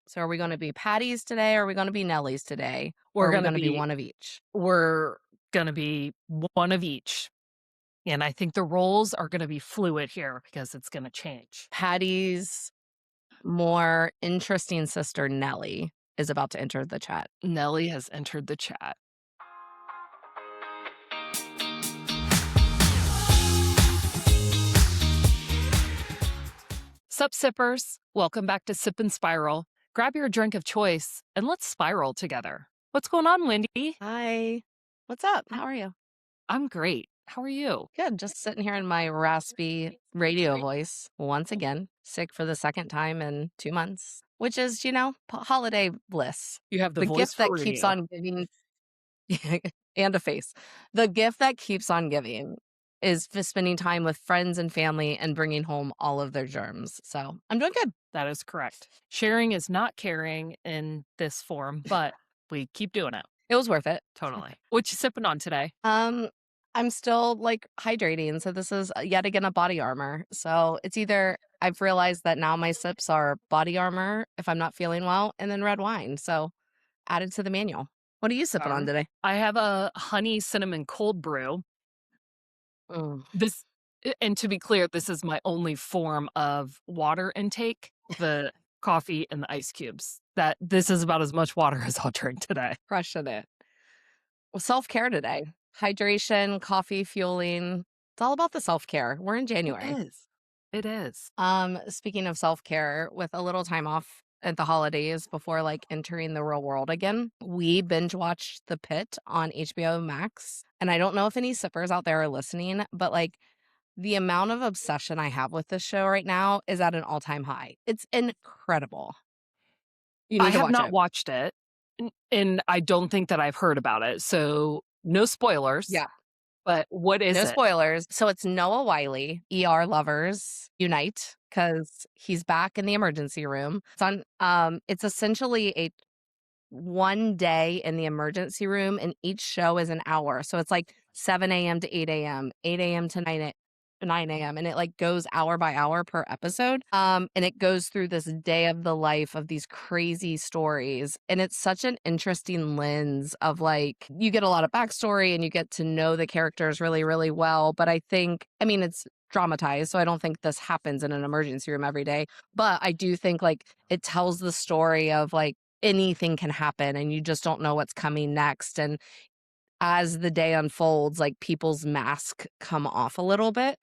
So are we going to be Patties today? Or are we going to be Nellies today? Or We're are we gonna going to be be one of each? we're gonna be one of each, and I think the roles are gonna be fluid here because it's gonna change. Patty's more interesting sister, Nellie, is about to enter the chat. Nelly has entered the chat. Sup, sippers? Welcome back to Sip and Spiral. Grab your drink of choice and let's spiral together. What's going on, Wendy? Hi. What's up? How are you? I'm great. How are you? Good. Just sitting here in my raspy radio voice once again, sick for the second time in 2 months, which is, holiday bliss. You have the The voice gift for that keeps radio. on giving and a face. The gift that keeps on giving is spending time with friends and family and bringing home all of their germs. So I'm doing good. That is correct. Sharing is not caring in this form, but we keep doing it. It was worth it. Totally. What you sipping on today? Um, I'm still like hydrating. So this is yet again a body armor. So it's either I've realized that now my sips are body armor if I'm not feeling well, and then red wine. So added to the manual. What are you sipping on Darn. today? I have a honey cinnamon cold brew. Mm. This and to be clear, this is my only form of water intake, the coffee and the ice cubes. That this is about as much water as I'll drink today. Crushing it. Well, self-care today. Hydration, coffee, fueling. It's all about the self-care. We're in It January. is. It is. Speaking of self-care, with a little time off at the holidays before like entering the real world again, we binge watched The Pit on HBO Max. And I don't know if any sippers out there are listening, but like the amount of obsession I have with this show right now is at an all-time high. It's incredible. You I need to have watch not it. watched it, and I don't think that I've heard about it, so no spoilers, Yeah. but what is No it? spoilers. So it's Noah Wiley, ER lovers unite because he's back in the emergency room. It's essentially a one day in the emergency room, and each show is an hour. So it's like 7 a.m. to 8 a.m., 8 a.m. to 9 a.m. And it like goes hour by hour per episode. And it goes through this day of the life of these crazy stories. And it's such an interesting lens of like, you get a lot of backstory and you get to know the characters really, really well. But I mean, it's dramatized. So I don't think this happens in an emergency room every day. But I do think like it tells the story of like, anything can happen and you just don't know what's coming next. And as the day unfolds, like people's masks come off a little bit.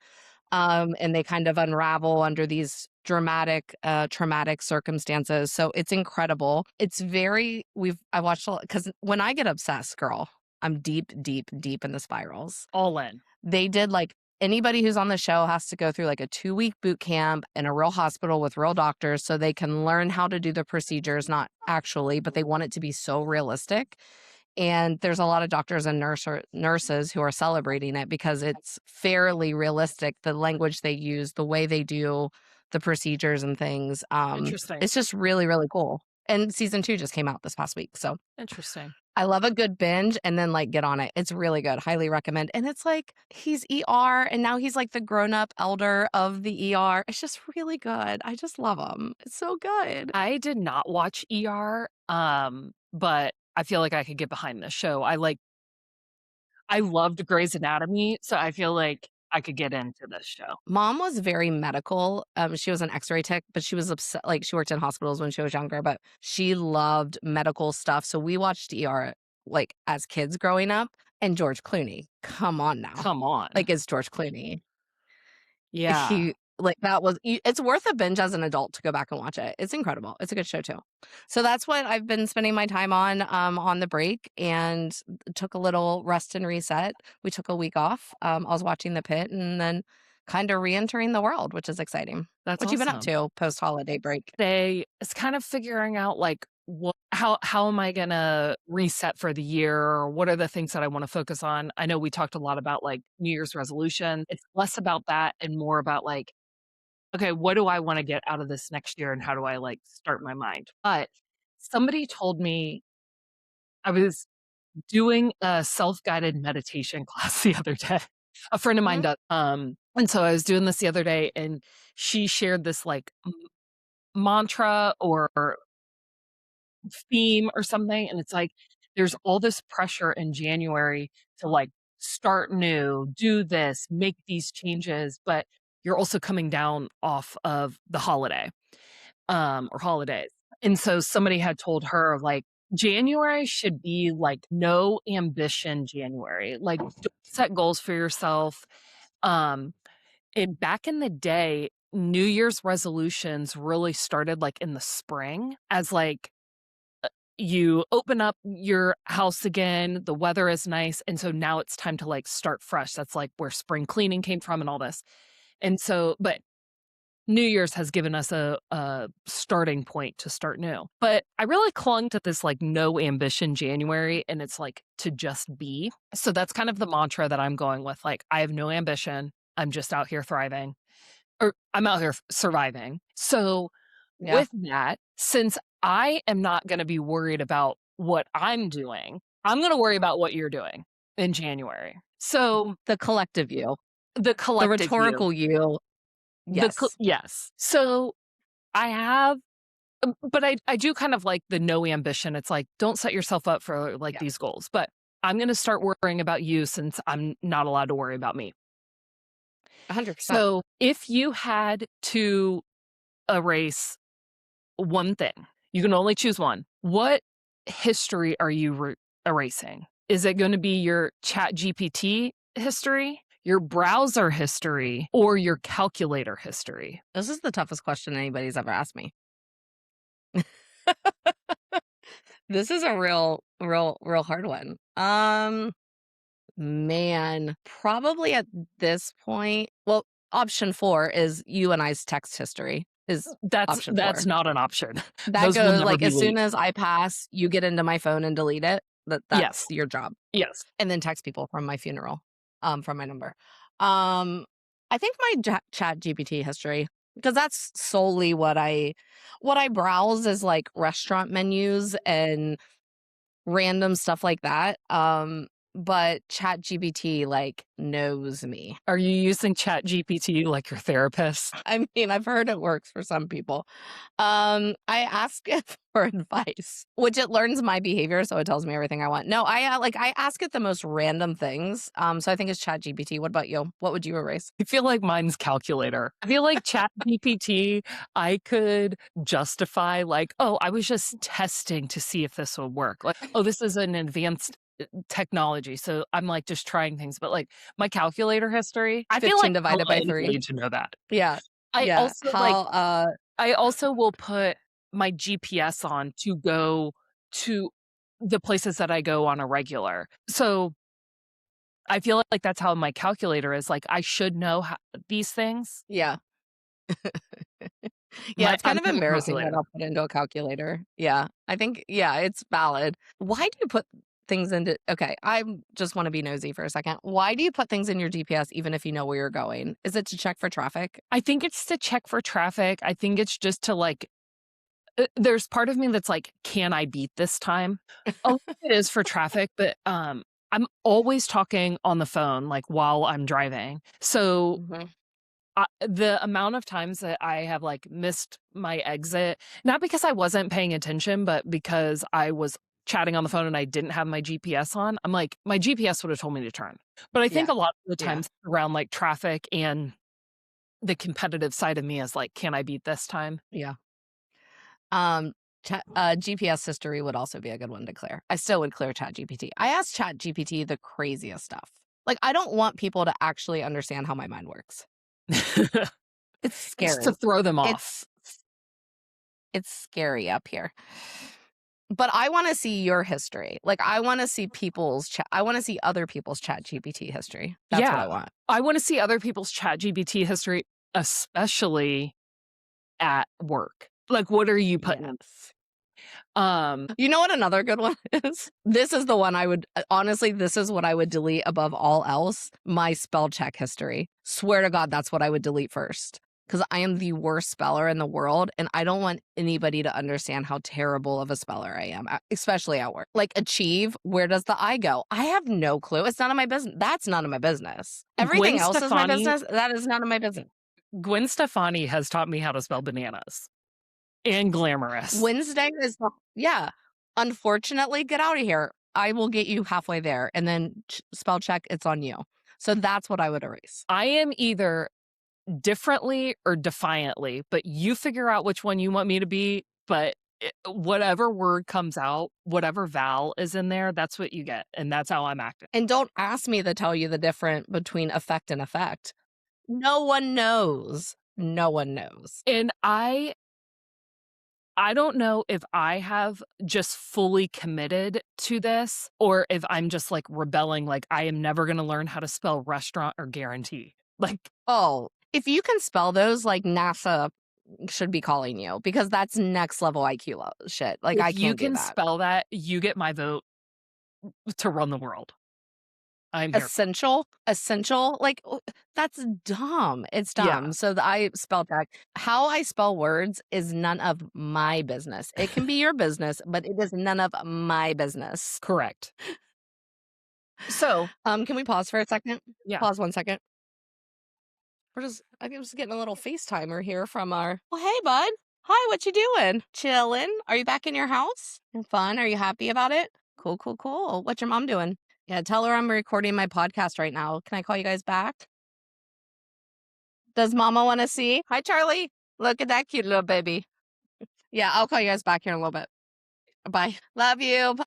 And they kind of unravel under these dramatic, traumatic circumstances. So it's incredible. It's very, I watched a lot because when I get obsessed, girl, I'm deep, deep, deep in the spirals. All in. They did like anybody who's on the show has to go through like a 2-week boot camp in a real hospital with real doctors so they can learn how to do the procedures, not actually, but they want it to be so realistic. And there's a lot of doctors and nurses who are celebrating it because it's fairly realistic, the language they use, the way they do the procedures and things. Interesting. It's just really, really cool. And season 2 just came out this past week. So Interesting. I love a good binge and then like get on it. It's really good. Highly recommend. And it's like he's ER and now he's like the grown-up elder of the ER. It's just really good. I just love him. It's so good. I did not watch ER, but I feel like I could get behind this show. I loved Grey's Anatomy, so I feel like I could get into this show. Mom was very medical. She was an x-ray tech, but she was upset. Like she worked in hospitals when she was younger, but she loved medical stuff. So we watched ER like as kids growing up. And George Clooney, come on now. Come on. Like it's George Clooney. Yeah. It's worth a binge as an adult to go back and watch it. It's incredible. It's a good show too. So that's what I've been spending my time on the break, and took a little rest and reset. We took a week off. I was watching The Pit and then kind of re-entering the world, which is exciting. That's What you been up awesome. to post holiday break? Today is kind of figuring out, like, how am I gonna reset for the year, or what are the things that I wanna focus on? I know we talked a lot about, like, New Year's resolution. It's less about that and more about, like, okay, what do I wanna get out of this next year, and how do I, like, start my mind? But somebody told me I was doing a self-guided meditation class the other day. A friend of mine Mhm. does, and so I was doing this the other day, and she shared this, like, mantra or theme or something, and it's like there's all this pressure in January to, like, start new, do this, make these changes, but you're also coming down off of the holiday, or holidays. And so somebody had told her, like, January should be, like, no ambition January, like, don't set goals for yourself. Um, and back in the day, New Year's resolutions really started, like, in the spring as, like, you open up your house again, the weather is nice, and so now it's time to, like, start fresh. That's, like, where spring cleaning came from and all this. And so but New Year's has given us a starting point to start new. But I really clung to this, like, no ambition January, and it's, like, to just be. So that's kind of the mantra that I'm going with, like, I have no ambition, I'm just out here thriving, or I'm out here surviving. So Yeah. with that, since I am not gonna be worried about what I'm gonna worry about what you're doing in January. So, The collective you, the the collective you, rhetorical you. Yes. yes. So, I have but I do kind of like the no ambition. It's like, don't set yourself up for, like, Yeah. these goals, but I'm gonna start worrying about you since I'm not allowed to worry about me. 100%. So, if you had to erase one thing. You can only choose one. What history are you erasing? Is it gonna be your Chat GPT history, your browser history, or your calculator history? This is the toughest question anybody's ever asked me. This is a real hard one. Man, probably at this point, well, option 4 is you and I's text history is option 4. That's not an option. That Those will goes never like, be as soon leaked. as I pass, you get into my phone and delete it. That's Yes, your job. yes. And then text people from my funeral, from my number. Um, I think my Chat GPT history, because that's solely what I browse is, like, restaurant menus and random stuff like that, but ChatGPT, like, knows me. Are you using Chat GPT like your therapist? I mean, I've heard it works for some people. I ask it for advice, which it learns my behavior, so it tells me everything I want. No, I ask it the most random things, so I think it's ChatGPT. What about you? What would you erase? I feel like mine's calculator. I feel like Chat GPT, I could justify like, "Oh, I was just testing to see if this would work." Like, "Oh, this is an advanced technology." So I'm like just trying things, but like my calculator history, I feel 15 like I don't divided by want 3. anybody to know that. Yeah. I Yeah. also like How, I also will put my GPS on to go to the places that I go on a regular. So I feel like that's how my calculator is, like, I should know these things. yeah. Yeah, it's kind I'm of my embarrassing what calculator. I'll put into a calculator. Yeah, I think yeah, it's valid. Why do you put things into okay, I just wanna be nosy for a second. Why do you put things in your GPS even if you know where you're going? Is it to check for traffic? I think it's to check for traffic, I think it's just to, like there's part of me that's like, "Can I beat this time?" Oh, it is for traffic, but, I'm always talking on the phone, like, while I'm driving. So, Mhm. the amount of times that I have, like, missed my exit, not because I wasn't paying attention, but because I was chatting on the phone and I didn't have my GPS on, I'm like, "My GPS would have told me to turn." But I think Yeah, a lot of the yeah, times around, like, traffic and the competitive side of me is like, "Can I beat this time?" yeah. Um, GPS history would also be a good one to clear. I still would clear ChatGPT. I ask ChatGPT the craziest stuff. Like, I don't want people to actually understand how my mind works. It's It's to scary. throw them off. It's it's scary up here. But I wanna see your history. Like, I wanna see I wanna see other people's ChatGPT history. That's what Yeah. I want. I wanna see other people's ChatGPT history, especially at work. Like, what are you putting in? Yes. Um, You know what another good one is? This is the one I would honestly, this is what I would delete above all else, my spell check history. Swear to God, that's what I would delete first. Because I am the worst speller in the world, and I don't want anybody to understand how terrible of a speller I am, especially at work. Like, achieve, where does the I go? I have no clue. It's none of my business. That's none of my business. Gwen Everything else is my Stefani business. That is none of my business. Gwen Stefani has taught me how to spell bananas. And glamorous. Wednesday is the yeah. Unfortunately, get out of here. I will get you halfway there, and then spell check, it's on you. So that's what I would erase. I am either differently or defiantly, but you figure out which one you want me to be, but whatever word comes out, whatever vowel is in there, that's what you get, and that's how I'm acting. And don't ask me to tell you the difference between effect and effect. No one knows. No one knows. And I don't know if I have just fully committed to this or if I'm just, like, rebelling, like, I am never gonna learn how to spell restaurant or guarantee. Like, Oh, if you can spell those, like, NASA should be calling you because that's next level IQ shit. Like, if I you can't do can that. spell that, you get my vote to run the world. I'm here for it. Essential, like, that's dumb. It's Yeah, dumb. So I spell check. How I spell words is none of my business. It can be your business, but it is none of my business. correct. So, Can we pause for a second? yeah, Pause 1 second. I'm just getting a little FaceTimer here from our. Well, hey, bud. Hi, what you doing? Chilling. Are you back in your house? And fun? Are you happy about it? Cool, cool, cool. What's your mom doing? Yeah, tell her I'm recording my podcast right now. Can I call you guys back? Does mama want to see? Hi, Charlie. Look at that cute little baby. Yeah, I'll call you guys back here in a little bit. Bye. Love you. Bye.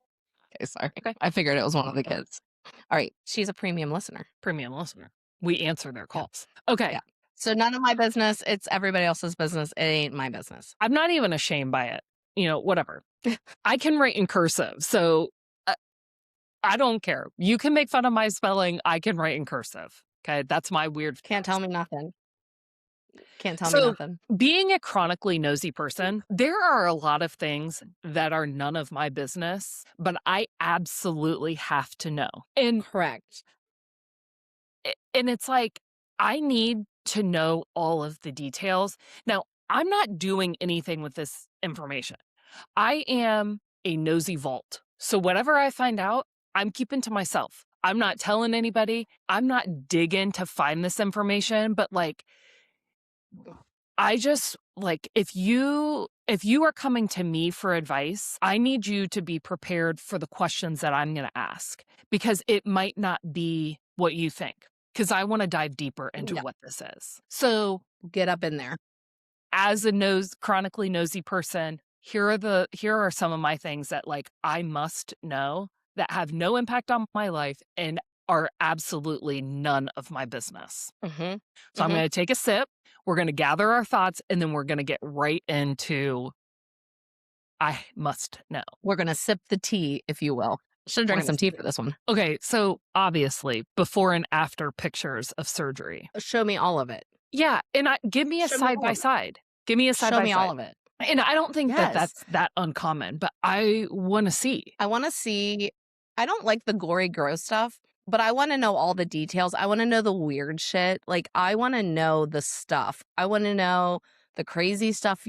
Okay, sorry. okay. I figured it was one of the kids. All right. She's a premium listener. Premium listener. We answer their Yeah. calls. Okay. Yeah. So none of my business. It's everybody else's business. It ain't my business. I'm not even ashamed by it. Whatever. I can write in cursive, so I don't care. You can make fun of my spelling. I can write in cursive. Okay. That's my weird. Can't tell me nothing. Can't tell me So, nothing. being a chronically nosy person, there are a lot of things that are none of my business, but I absolutely have to know. Correct. And it's like I need to know all of the details. Now, I'm not doing anything with this information. I am a nosy vault. So whatever I find out, I'm keeping to myself. I'm not telling anybody. I'm not digging to find this information, but like I just like if you are coming to me for advice, I need you to be prepared for the questions that I'm going to ask because it might not be what you think because I want to dive deeper into Yeah. what this is. So, Get up in there. as a chronically nosy person, here are some of my things that like I must know that have no impact on my life and are absolutely none of my business. Mm-hmm. So I'm Mm-hmm. going to take a sip. We're going to gather our thoughts and then we're going to get right into I must know. We're gonna sip the tea, if you will. Should have We're drank gonna some tea sip for this one. Okay, so obviously before and after pictures of surgery. Show me all of it. Yeah, and give me a Show me side all by of it. side. Give me a side Show by me all side. of it. And I don't think that Yes. that's that uncommon, but I want to see. I want to see. I don't like the gory, gross stuff, but I want to know all the details. I want to know the weird shit. Like, I want to know the stuff. I want to know the crazy stuff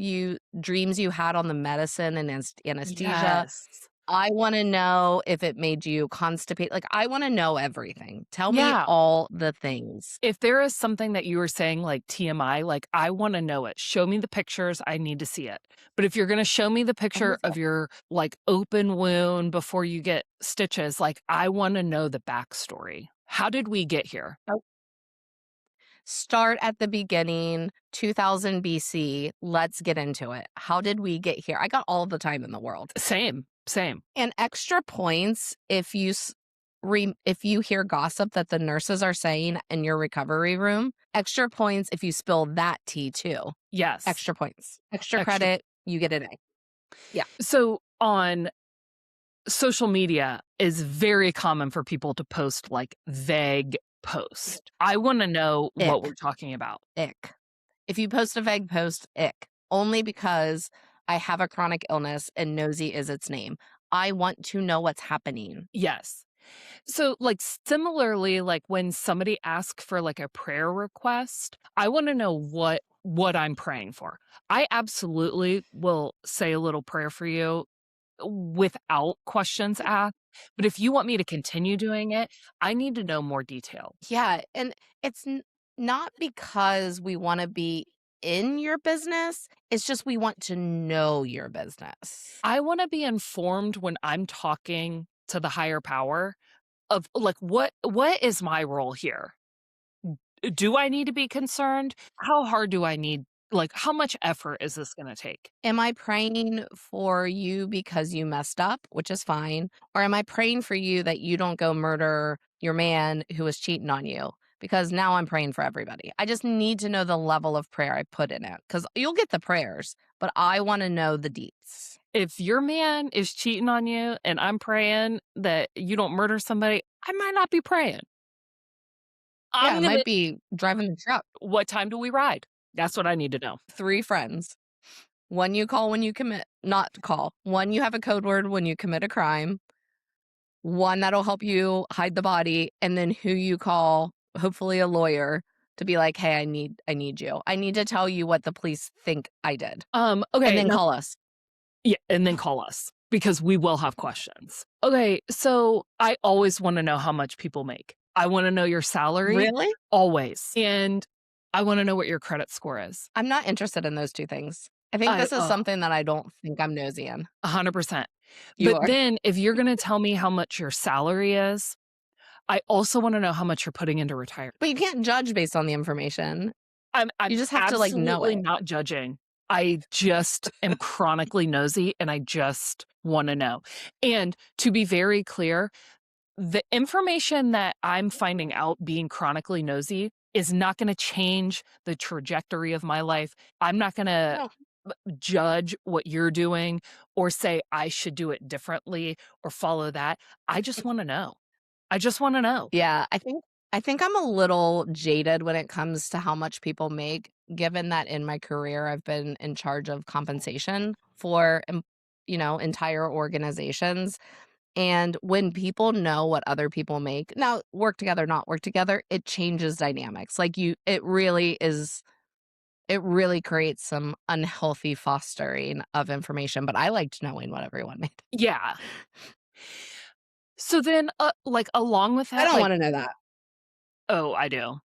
dreams you had on the medicine and anesthesia. Yes. I want to know if it made you constipate. Like, I want to know everything. Tell me Yeah. all the things. If there is something that you were saying like TMI, like I want to know it. Show me the pictures. I need to see it. But if you're going to show me the picture of your like open wound before you get stitches, like I want to know the backstory. How did we get here? Start at the beginning, 2000 BC. Let's get into it. How did we get here? I got all the time in the world. Same. And extra points if if you hear gossip that the nurses are saying in your recovery room. Extra points if you spill that tea too. Yes. Extra points. Extra credit, you get an A. Yeah. So on social media is very common for people to post like vague posts. I want to know what Ick. we're talking about. Ick. If you post a vague post, ick. Only because I have a chronic illness and Nosey is its name. I want to know what's happening. Yes. So like similarly, like when somebody asks for like a prayer request, I want to know what I'm praying for. I absolutely will say a little prayer for you without questions asked. But if you want me to continue doing it, I need to know more detail. Yeah, and it's not because we want to be in your business. It's just we want to know your business. I wanna be informed when I'm talking to the higher power of, like, what is my role here? Do I need to be concerned? How hard do I need like, how much effort is this gonna take? Am I praying for you because you messed up, which is fine? Or am I praying for you that you don't go murder your man who was cheating on you? Because now I'm praying for everybody. I just need to know the level of prayer I put in it because you'll get the prayers, but I want to know the deets. If your man is cheating on you and I'm praying that you don't murder somebody, I might not be praying. Yeah, I'm it gonna might be driving the truck. what time do we ride? That's what I need to know. Three friends. One you call when you commit, not call. One you have a code word when you commit a crime. One that'll help you hide the body, and then who you call, hopefully a lawyer, to be like, "Hey, I need you. I need to tell you what the police think I did." And Okay, then now call us. yeah, and then call us because we will have questions. Okay, so I always wanna know how much people make. I wanna know your salary, Really? always, and I wanna know what your credit score is. I'm not interested in those 2 things. I think I this is something that I don't think I'm nosy in. 100%. You But are. then if you're gonna tell me how much your salary is, I also wanna know how much you're putting into retirement. But you can't judge based on the information. I'm You just have to, like, know absolutely it. not judging. I just am chronically nosy, and I just wanna know. And to be very clear, the information that I'm finding out being chronically nosy is not gonna change the trajectory of my life. I'm not gonna No. judge what you're doing or say I should do it differently or follow that. I just wanna know. I just wanna know. Yeah, I think I'm a little jaded when it comes to how much people make, given that in my career I've been in charge of compensation for entire organizations. And when people know what other people make, now work together, not work together, it changes dynamics. Like it really creates some unhealthy fostering of information, but I liked knowing what everyone made. Yeah. So then, like, along with I that, don't like want to know that oh, I do.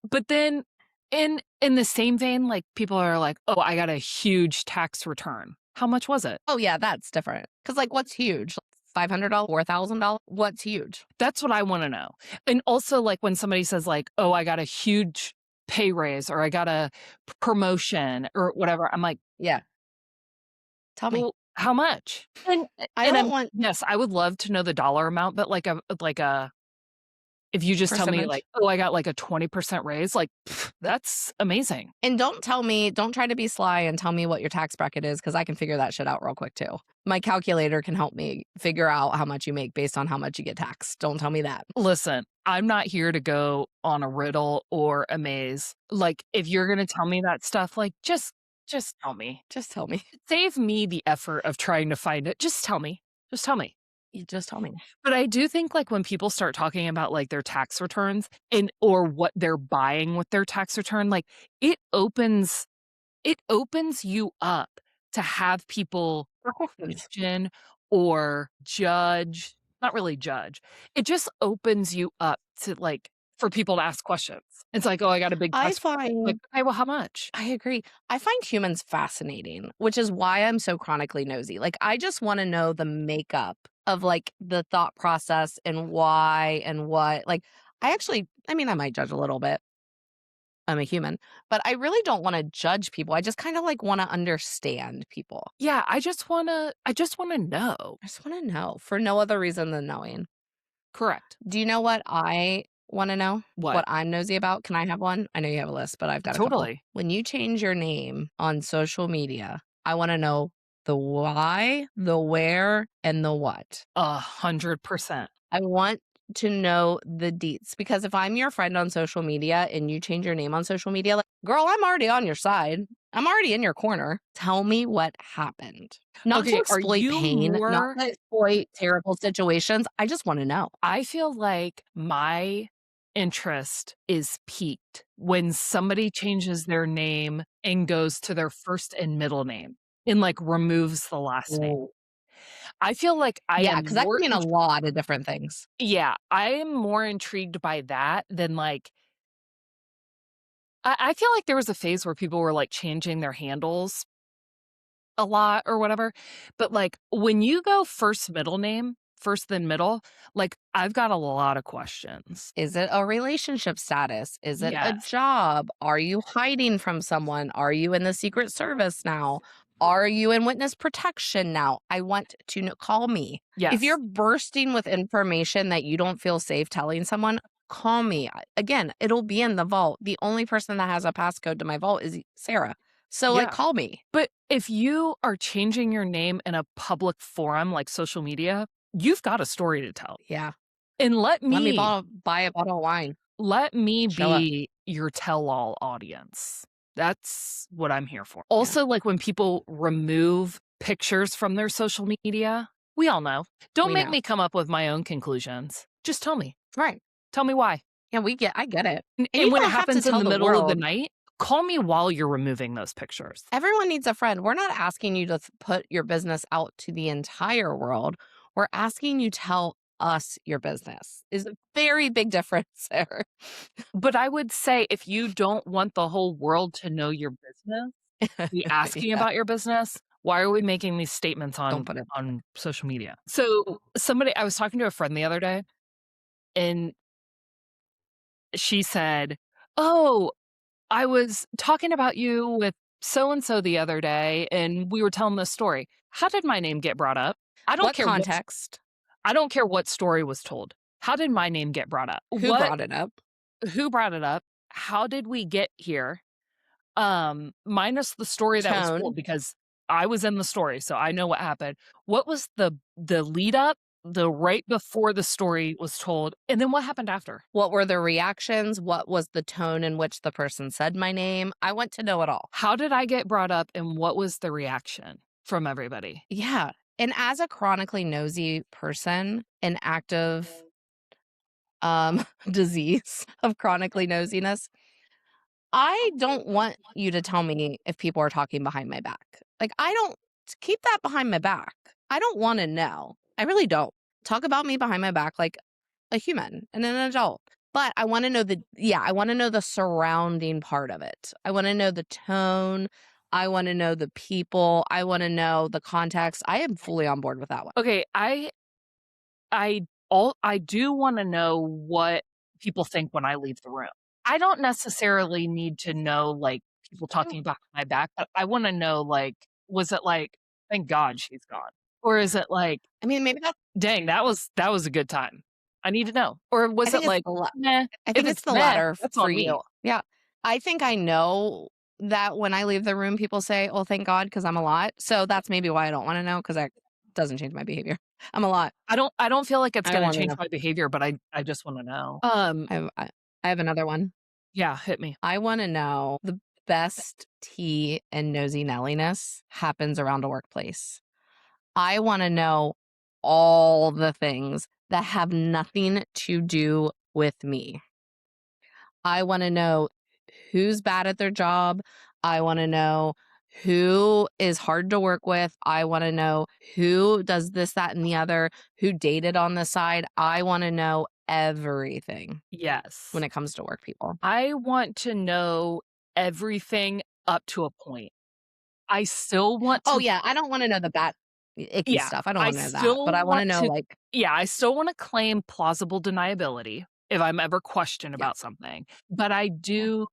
But then in the same vein, like, people are like, "Oh, I got a huge tax return." How much was it? Oh, yeah, that's different. Because, like, what's huge? $500, $4,000? What's huge? That's what I wanna know. And also, like, when somebody says, like, "Oh, I got a huge pay raise," or "I got a promotion," or whatever, I'm like, Yeah, tell me. "Well, how much?" I And don't I'm want yes, I would love to know the dollar amount, but like a if you just tell me, like, percentage. "Oh, I got, like, a 20% raise," like, that's amazing. And don't try to be sly and tell me what your tax bracket is because I can figure that shit out real quick too. My calculator can help me figure out how much you make based on how much you get taxed. Don't tell me that. Listen, I'm not here to go on a riddle or a maze. Like, if you're gonna tell me that stuff, like, just tell me. Just tell me. Save me the effort of trying to find it. Just tell me. Just tell me. You just tell me. But I do think, like, when people start talking about, like, their tax returns and or what they're buying with their tax return, like, it opens it opens you up to have people Questions. question or judge, not really judge. It just opens you up to, like, for people to ask questions. It's like, "Oh, I got a big I tax," like, find "Okay, well, how much?" I agree. I find humans fascinating, which is why I'm so chronically nosy. Like, I just want to know the makeup of like the thought process and why and what. Like, I mean, I might judge a little bit. I'm a human, but I really don't want to judge people. I just kind of like want to understand people. Yeah, I just wanna know. I just want to know for no other reason than knowing. Correct. Do you know what I want to know? What? What I'm nosy about? Can I have one? I know you have a list, but I've got a couple. Totally. When you change your name on social media, I want to know the why, the where, and the what. 100%. I want to know the deets because if I'm your friend on social media and you change your name on social media, like, girl, I'm already on your side. I'm already in your corner. Tell me what happened. Not to Okay, are exploit you pain, not more to exploit terrible situations. I just want to know. I feel like my interest is piqued when somebody changes their name and goes to their first and middle name and, like, removes the last name. Oh. I feel like I Yeah, am because that could more mean a int lot of different things. yeah, I am more intrigued by that than, like, I feel like there was a phase where people were, like, changing their handles a lot or whatever, but, like, when you go first middle name, first then middle, like, I've got a lot of questions. Is it a relationship status? Is it a Yes. job? Are you hiding from someone? Are you in the Secret Service now? Are you in witness protection now? I want to know. Call me. If you're Yes. bursting with information that you don't feel safe telling someone, call me. Again, it'll be in the vault. The only person that has a passcode to my vault is Sarah. So, like, Yeah. call me. But if you are changing your name in a public forum like social media, you've got a story to tell. Yeah. And Let me buy a bottle of wine. let me Show up. be your tell-all audience. That's what I'm here for. Yeah. Also, like when people remove pictures from their social media, we all know. Don't We make know. me come up with my own conclusions. Just tell me. Right. Tell me why. Yeah, I get it. And And you when it don't have to happens in tell the the middle of the world. night, call me while you're removing those pictures. Everyone needs a friend. We're not asking you to put your business out to the entire world. We're asking you tell us your business. Is a very big difference there. But I would say if you don't want the whole world to know your business, be asking Yeah, about your business, why are we making these statements don't put it. on social media? So, somebody I was talking to a friend the other day, and she said, "Oh, I was talking about you with so and so the other day, and we were telling this story. How did my name get brought up? I don't What care what context? I don't care what story was told. How did my name get brought up? Who What brought it up? who brought it up? How did we get here?" Minus the story that was told Tone. because I was in the story, so I know what happened. What was the lead up, the right before the story was told, and then what happened after? What were the reactions? What was the tone in which the person said my name? I want to know it all. How did I get brought up, and what was the reaction from everybody? Yeah. And as a chronically nosy person, an active disease of chronically nosiness, I don't want you to tell me if people are talking behind my back. Like, I don't keep that behind my back. I don't want to know. I really don't. Talk about me behind my back like a human and an adult. But I want to know I want to know the surrounding part of it. I want to know the tone. I want to know the people. I want to know the context. I am fully on board with that one. Okay, I do wanna know what people think when I leave the room. I don't necessarily need to know, like, people talking behind my back, but I wanna know, like, was it like, "Thank God she's gone," or is it like, I mean, maybe that's "Dang, that was a good time." I need to know. Or I was it think it's like, the la "Meh," I if think it's it's the meh, latter that's for on me. you. Yeah. I think I know that when I leave the room, people say, "Oh, thank God," because 'cause I'm a lot. So that's maybe why I don't wanna know, know because that doesn't change my behavior. I'm a lot. I don't feel like it's I gonna wanna change know. my behavior, but I just wanna know. I have another one. Yeah, hit me. I wanna know the best tea and nosy Nelliness happens around a workplace. I wanna know all the things that have nothing to do with me. I wanna know who's bad at their job. I wanna know who is hard to work with. I wanna know who does this, that, and the other, who dated on the side. I wanna know everything when Yes. it comes to work people. I want to know everything up to a point. I still want Oh, to yeah, I don't wanna know the bad, icky Yeah, stuff. I don't I wanna know that, but still I wanna want know, to like yeah, I still wanna claim plausible deniability if I'm ever questioned yeah, about something, but I yeah, do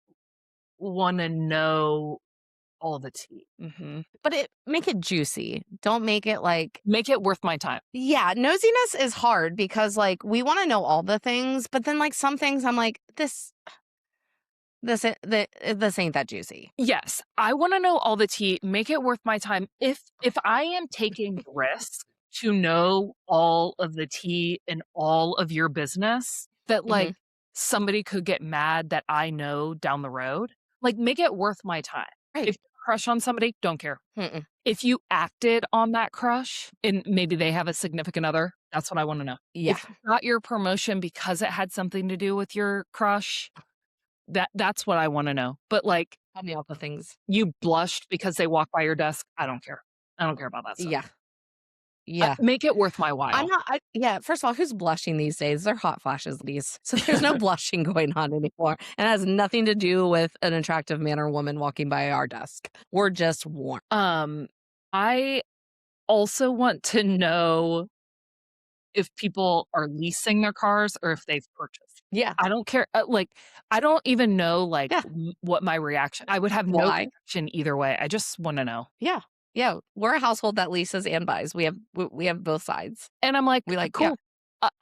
wanna know all the tea. mhm. But make it juicy. Don't make it like Make it worth my time. yeah, nosiness is hard because, like, we wanna know all the things, but then, like, some things I'm like, this ain't that juicy." Yes, I wanna know all the tea, make it worth my time. If I am taking the risk to know all of the tea in all of your business, that, like, Mhm. somebody could get mad that I know down the road, like, make it worth my time. Right. If you crush on somebody, don't care. Mm-mm. If you acted on that crush and maybe they have a significant other, that's what I wanna know. Yeah. If you got your promotion because it had something to do with your crush, that's what I wanna know. But, like, Tell me all the things. you blushed because they walked by your desk, I don't care. I don't care about that stuff. Yeah. Yeah. Make it worth my I'm while. not I yeah, first of all, who's blushing these days? They're hot flashes these. So there's no blushing going on anymore, and it has nothing to do with an attractive man or woman walking by our desk. We're just warm. Um, I also want to know if people are leasing their cars or if they've purchased. Yeah, I don't care, like, I don't even know, like, yeah. what my reaction I would have no Why? reaction either way, I just wanna know. Yeah, yeah. We're a household that leases and buys. We have both sides. And I'm like, We like yeah. "Cool."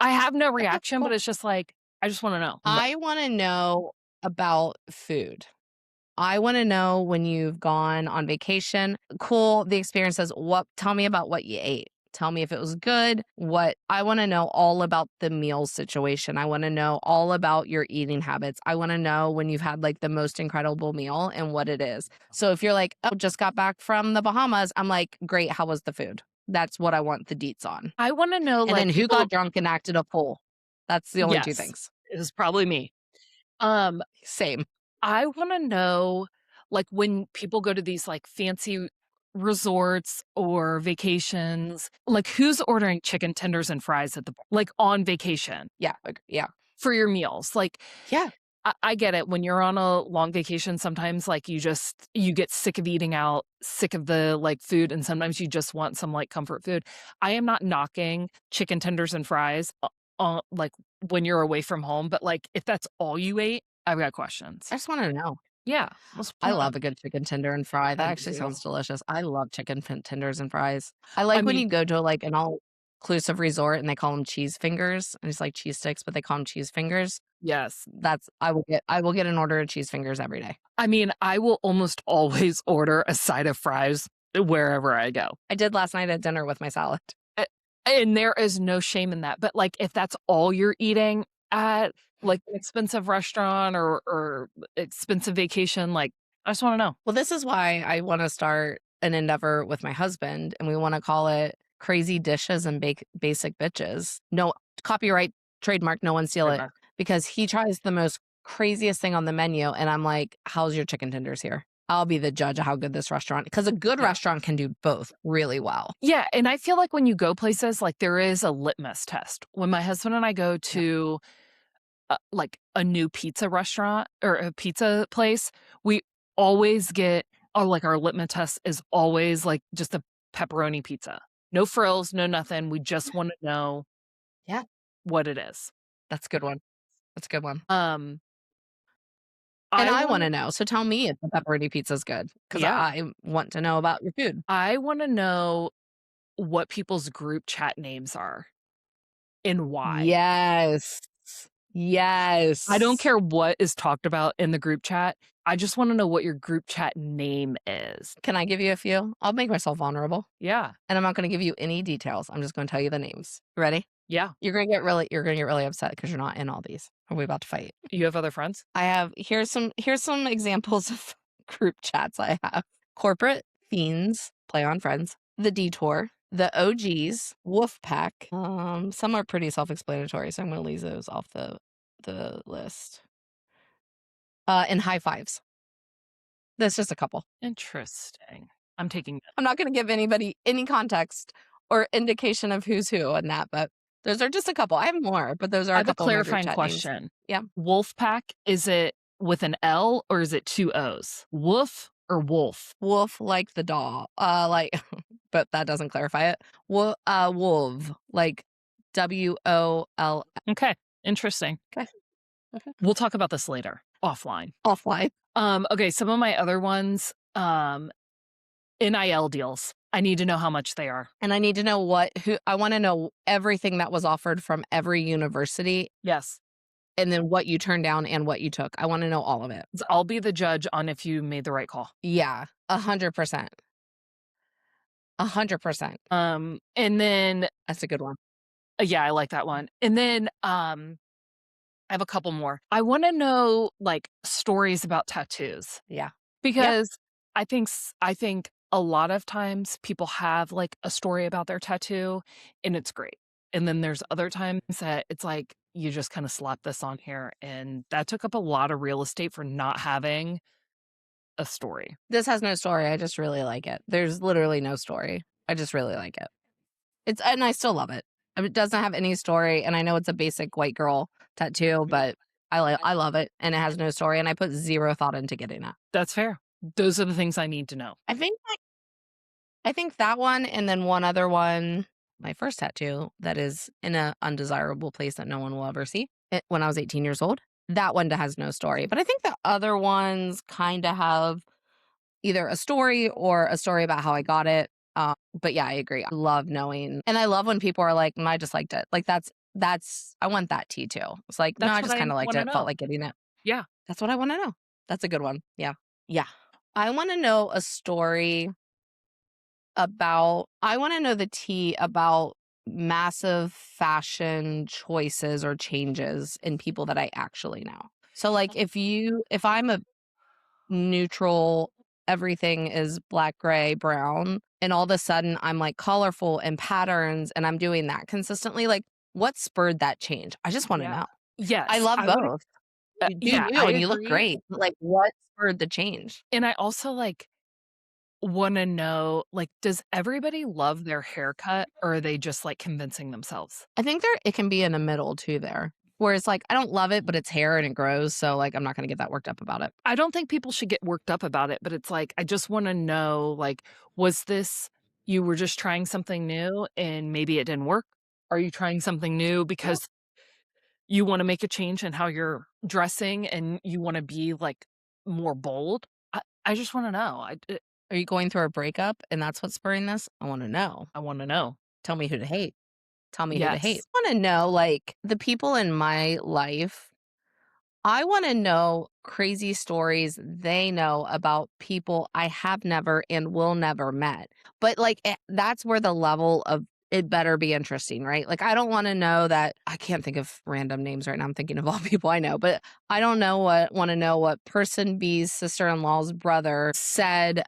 I have no Yeah, reaction, but cool. it's just like, I just wanna know. I wanna know about food. I wanna know when you've gone on vacation, cool, the experience says, what tell me about what you ate. Tell me if it was good, what I wanna know all about the meal situation. I wanna know all about your eating habits. I wanna know when you've had, like, the most incredible meal and what it is. So if you're like, "Oh, just got back from the Bahamas," I'm like, "Great, how was the food?" That's what I want the deets on. I wanna know, And like, then who people got drunk and acted a fool. That's the only 2 yes, things. it was probably me. Um, Same. I wanna know, like, when people go to these, like, fancy resorts or vacations, like, who's ordering chicken tenders and fries at the like, on vacation Yeah, yeah. for your meals? Like, Yeah. I get it, when you're on a long vacation, sometimes, like, you get sick of eating out, sick of the, like, food, and sometimes you just want some, like, comfort food. I am not knocking chicken tenders and fries, like, when you're away from home, but, like, if that's all you ate, I've got questions. I just wanna know. Yeah, let's I wanna love a good chicken tender and fry. That I actually do. sounds delicious. I love chicken tenders and fries. I I like when mean you go to, like, an all-inclusive resort and they call them cheese fingers, and it's like cheese sticks, but they call them cheese fingers. yes. That's I will get an order of cheese fingers every day. I mean, I will almost always order a side of fries wherever I go. I did last night at dinner with my salad. A and there is no shame in that, but, like, if that's all you're eating at, like, an expensive restaurant or expensive vacation, like, I just wanna know. Well, this is why I wanna start an endeavor with my husband, and we wanna call it Crazy Dishes and Basic Bitches. No copyright, trademark, no one steal it, Trademark. because he tries the most craziest thing on the menu, and I'm like, "How's your chicken tenders here? I'll be the judge of how good this restaurant," because a good Yeah. restaurant can do both really well. Yeah, and I feel like when you go places, like, there is a litmus test. When my husband and I go Yeah. to, like, a new pizza restaurant or a pizza place, we always get like, our litmus test is always, like, just a pepperoni pizza. No frills, no nothing, we just wanna know Yeah. what it is. That's a good one. That's a good one. Um, And I I wanna wanna know, so tell me if the pepperoni pizza's good, because yeah, I want to know about your food. I wanna know what people's group chat names are and why. Yes. I don't Yes. care what is talked about in the group chat, I just wanna know what your group chat name is. Can I give you a few? I'll make myself vulnerable, Yeah, and I'm not gonna give you any details. I'm just gonna tell you the names. Ready? yeah. You're gonna get really upset because 'cause you're not in all these. Are we about to fight? You have other friends? I have here's some examples of group chats I have. Corporate Fiends, play on friends, The Detour, The OGs, Wolfpack. Some are pretty self-explanatory, so I'm gonna leave those off the list. And High Fives. That's just a couple. Interesting. I'm taking I'm not gonna give anybody any context or indication of who's who on that, but those are just a couple. I have more, but those are I a have a couple of my group clarifying chat names. question. Yeah. Wolfpack, is it with an L or is it 2 O's? Woof or wolf? Wolf like the doll. Like but that doesn't clarify it. Wolf, like WOL. Okay, interesting. Okay. Okay. We'll talk about this later, offline. Offline. Okay, some of my other ones, NIL deals. I need to know how much they are. And I need to know who I wanna know everything that was offered from every university, Yes. and then what you turned down and what you took. I wanna know all of it. I'll be the judge on if you made the right call. Yeah, 100%. 100%. And then That's a good one. yeah, I like that one. And then, I have a couple more. I wanna know, like, stories about tattoos Yeah. Yeah. because I think a lot of times people have, like, a story about their tattoo, and it's great. And then there's other times that it's like, you just kinda slap this on here, and that took up a lot of real estate for not having a story. This has no story, I just really like it. There's literally no story. I just really like it. It's and I still love it. It doesn't have any story, and I know it's a basic white girl tattoo, but I love it, and it has no story, and I put 0 thought into getting it. That's fair. Those are the things I need to know. I think that one and then one other one, my first tattoo that is in a undesirable place that no one will ever see, when I was 18 years old. That one has no story, but I think the other ones kinda have either a story or a story about how I got it. But yeah, I agree. I love knowing, and I love when people are like, I just liked it." Like, that's I want that tea too. It's like, "No, That's I what just I kinda liked wanna it, felt know. like getting it." Yeah. That's what I wanna know. That's a good one. Yeah. Yeah. I wanna know a story about I wanna know the tea about massive fashion choices or changes in people that I actually know. So, like, if I'm a neutral, everything is black, gray, brown, and all of a sudden I'm, like, colorful and patterns, and I'm doing that consistently, like, what spurred that change? I just wanna Yeah. know. I Yes, love I would both. You do yeah, you, I and you look agree, great, but, like, what spurred the change? and I also, like, wanna know, like, does everybody love their haircut, or are they just, like, convincing themselves? I think there it can be in the middle too there, where it's like, I don't love it, but it's hair and it grows, so, like, I'm not gonna get that worked up about it. I don't think people should get worked up about it, but it's like, I just wanna know, like, was this you were just trying something new and maybe it didn't work? Are you trying something new Yeah. because you wanna make a change in how you're dressing and you wanna be, like, more bold? I just wanna know. Are you going through a breakup and that's what's spurring this? I wanna know. I wanna know. Tell me who to hate. Tell me who to hate. Yes. I wanna know, like, the people in my life, I wanna know crazy stories they know about people I have never and will never met. But, like, that's where the level of it better be interesting, right? Like, I don't wanna know that I can't think of random names right now, I'm thinking of all people I know, but I don't know what wanna know what person B's sister-in-law's brother said,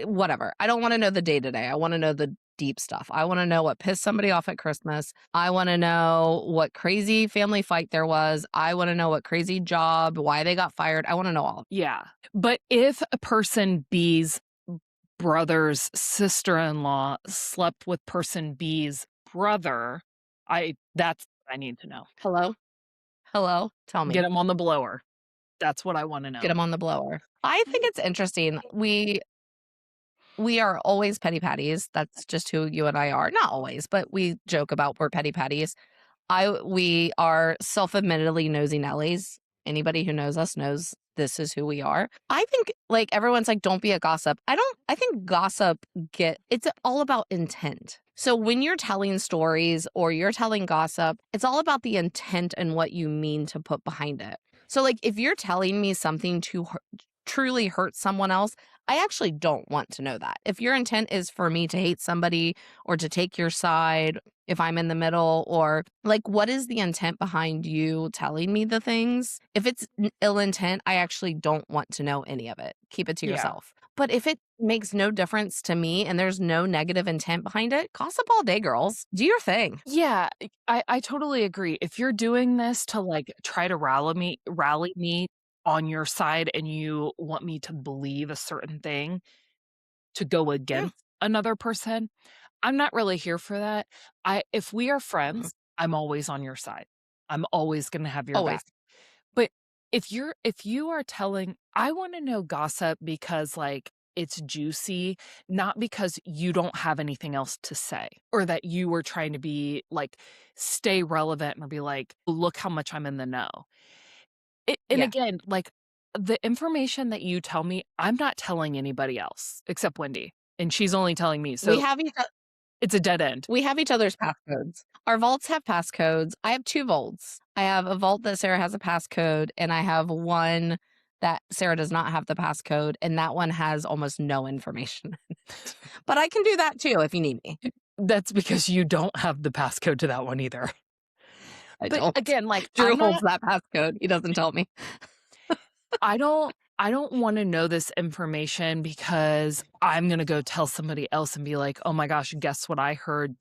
whatever. I don't wanna know the day to day. I wanna know the deep stuff. I wanna know what pissed somebody off at Christmas. I wanna know what crazy family fight there was. I wanna know what crazy job, why they got fired. I wanna know all. Yeah. But if a person B's brother's sister-in-law slept with person B's brother, that's what I need to know. Hello? Hello? Tell Get me. him on the blower. That's what I wanna Get know. them on the blower. I think it's interesting. We are always petty patties. That's just who you and I are. Not always, but we joke about we're petty patties. I we are self-admittedly nosy Nellies. Anybody who knows us knows this is who we are. I think, like, everyone's like, "Don't be a gossip." I think gossip it's all about intent. So when you're telling stories or you're telling gossip, it's all about the intent and what you mean to put behind it. So, like, if you're telling me something to truly hurt someone else, I actually don't want to know that. If your intent is for me to hate somebody or to take your side if I'm in the middle, or like, what is the intent behind you telling me the things? If it's ill intent, I actually don't want to know any of it. Keep it to Yeah. yourself. But if it makes no difference to me and there's no negative intent behind it, gossip all day, girls. Do your thing. Yeah, I totally agree. If you're doing this to, like, try to rally me on your side and you want me to believe a certain thing to go Yeah. against another person, I'm not really here for that. I If we are Mhm. friends, I'm always on your side. I'm always gonna have your Always. back. But if you are telling I wanna know gossip because, like, it's juicy, not because you don't have anything else to say or that you were trying to be, like, stay relevant or be like, "Look how much I'm in the know." And Yeah. again, like, the information that you tell me, I'm not telling anybody else except Wendy, and she's only telling me, We so have each it's a dead end. We have each other's passcodes. Our vaults have passcodes. I have 2 vaults. I have a vault that Sarah has a passcode, and I have one that Sarah does not have the passcode, and that one has almost no information in it. But I can do that too if you need me. That's because you don't have the passcode to that one either. I But don't. again, like, Drew holds that passcode. He doesn't tell me. I don't wanna know this information because I'm gonna go tell somebody else and be like, "Oh my gosh, guess what I heard?"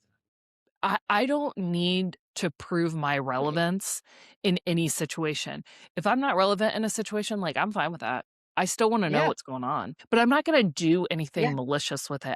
I don't need to prove my Mm. relevance in any situation. If I'm not relevant in a situation, like, I'm fine with that. I still wanna know Yeah. what's going on, but I'm not gonna do Yeah. anything malicious with it.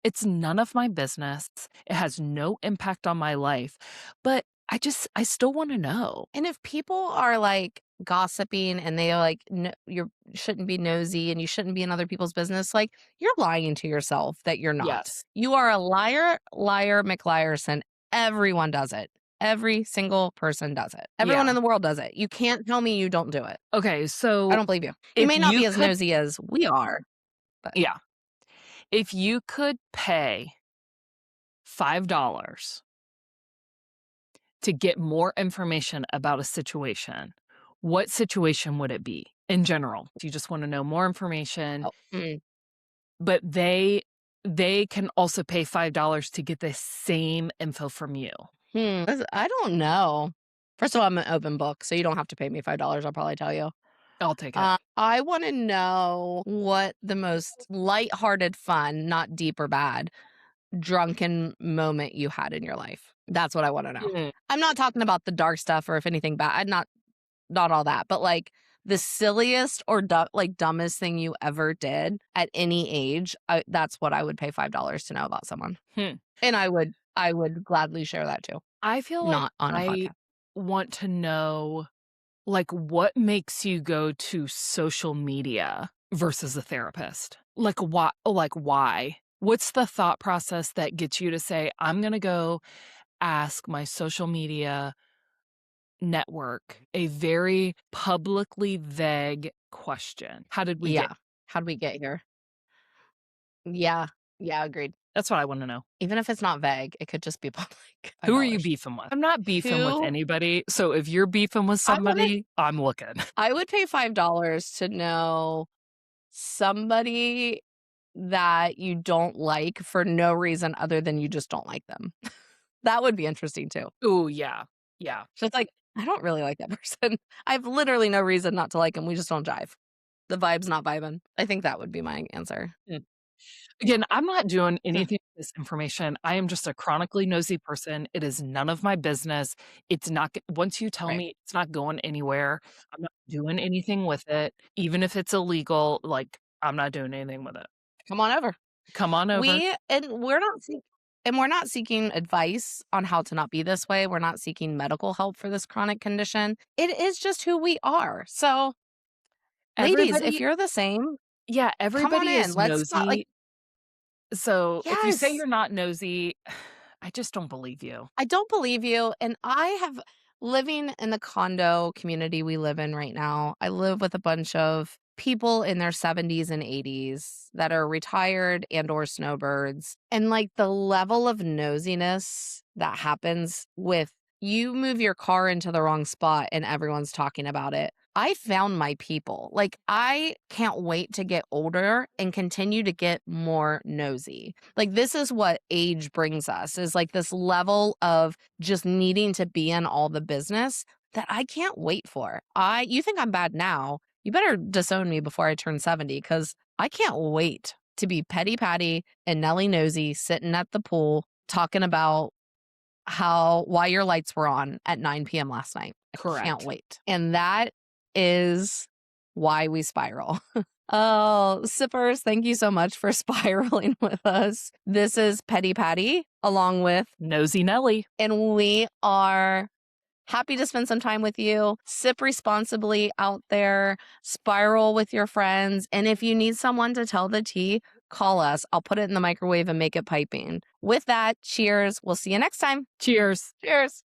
It's none of my business. It has no impact on my life, but I still wanna know. And if people are, like, gossiping and they, like, you shouldn't be nosy and you shouldn't be in other people's business, like, you're lying to yourself that you're not. Yes. You are a liar, liar, McLiarson. Everyone does it. Every single person does it. Everyone in Yeah. the world does it. You can't tell me you don't do it. Okay, I so don't believe you. You if may not you be as could nosy as we are, but yeah, if you could pay $5 to get more information about a situation, what situation would it be in general? You just wanna know more information, oh, but they can also pay $5 to get the same info from you. I don't know. First of all, I'm an open book, so you don't have to pay me $5, I'll probably tell you. I'll take it. I wanna know what the most lighthearted fun, not deep or bad, drunken moment you had in your life. That's what I wanna know. Mm. I'm not talking about the dark stuff or if anything bad. I'm not all that, but, like, the silliest or dumbest thing you ever did at any age, that's what I would pay $5 to know about someone. Hmm. And I would gladly share that too, I feel like not on a I podcast. want to know, like, what makes you go to social media versus a therapist? Why? What's the thought process that gets you to say, "I'm gonna go ask my social media network a very publicly vague question. How did we get" Yeah. How'd we get here? Yeah. Yeah, agreed. That's what I wanna know. Even if it's not vague, it could just be public. Who are you $5. beefing with? I'm not beefing with Who anybody, so if you're beefing with I wanna somebody, I'm looking. I would pay $5 to know somebody that you don't like for no reason other than you just don't like them. That would be interesting too. Ooh, yeah. Yeah. So it's like, I don't really like that person. I have literally no reason not to like him. We just don't jive. The vibe's not vibing. I think that would be my answer. Mm. Again, I'm not doing Hmm, anything with this information. I am just a chronically nosy person. It is none of my business. It's not g once you tell right. me it's not going anywhere, I'm not doing anything with it. Even if it's illegal, like, I'm not doing anything with it. Come on over. Come on over. We're not seeking advice on how to not be this way. We're not seeking medical help for this chronic condition. It is just who we are. So, ladies, if Everybody you're the same, Yeah, come on everybody in. is Let's not like nosy. So, if you say yes. you're not nosy, I just don't believe you. I don't believe you. And I have living in the condo community we live in right now. I live with a bunch of people in their 70s and 80s that are retired and or snowbirds. And like the level of nosiness that happens with you move your car into the wrong spot and everyone's talking about it. I found my people. Like I can't wait to get older and continue to get more nosy. Like this is what age brings us is like this level of just needing to be in all the business that I can't wait for. You think I'm bad now. You better disown me before I turn 70 cuz I can't wait to be Petty Patty and Nelly Nosy sitting at the pool talking about why your lights were on at 9 p.m. last night. I can't Correct. wait. And that is why we spiral. Oh, sippers, thank you so much for spiraling with us. This is Petty Patty along with, Nosy Nelly. and we are happy to spend some time with you. Sip responsibly out there, spiral with your friends. And if you need someone to tell the tea, call us. I'll put it in the microwave and make it piping. With that, cheers. We'll see you next time. Cheers. Cheers.